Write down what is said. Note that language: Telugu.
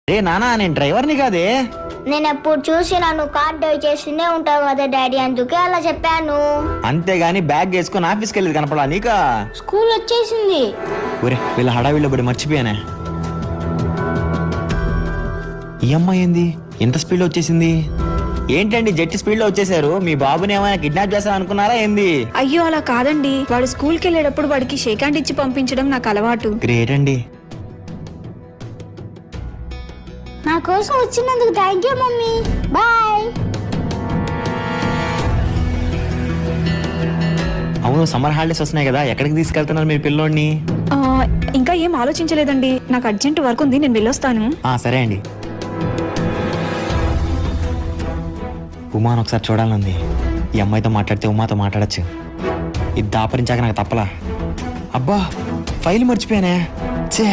రే నానా, నేను డ్రైవర్ని కాదే. నేను ఎప్పుడు చూసినా నువ్వు కార్ డ్రైవ్ చేస్తూనే ఉంటావు కదా డాడీ, అందుకే అలా చెప్పాను. అంతేగాని బ్యాగ్ వేసుకుని ఆఫీస్కి వెళ్ళేది కనపడా నీకా? స్కూల్ వచ్చేసింది. ఒరే వీళ్ళ హడావిడిలో పడి మర్చిపోయానే. ఈ అమ్మాయి ఏంది ఇంత స్పీడ్లో వచ్చేసింది? ఏంటండి జట్టి స్పీడ్లో వచ్చేసారు? మీ బాబుని ఏమైనా కిడ్నాప్ చేస్తాను అనుకున్నారా ఏంది? అయ్యో అలా కాదండి, వాడు స్కూల్కి వెళ్ళేటప్పుడు వాడికి షేక్ హ్యాండ్ ఇచ్చి పంపించడం నాకు అలవాటు. గ్రేట్ అండి. నా కోసం వచ్చినందుకు థ్యాంక్ యూ మమ్మీ. బాయ్. అవును, సమ్మర్ హాలిడేస్ వస్తున్నాయి కదా, ఎక్కడికి తీసుకెళ్తున్నారు మీరు పిల్లోడిని? ఆ, ఇంకా ఏం ఆలోచించలేదండి, నాకు అర్జెంట్ వర్క్ ఉంది, నేను వెళ్ళొస్తాను. సరే అండి. ఉమాను ఒకసారి చూడాలంది. ఈ అమ్మాయితో మాట్లాడితే ఉమాతో మాట్లాడచ్చు. ఇది దాపరించాక నాకు తప్పలా. అబ్బా ఫైల్ మర్చిపోయానే. ఛే.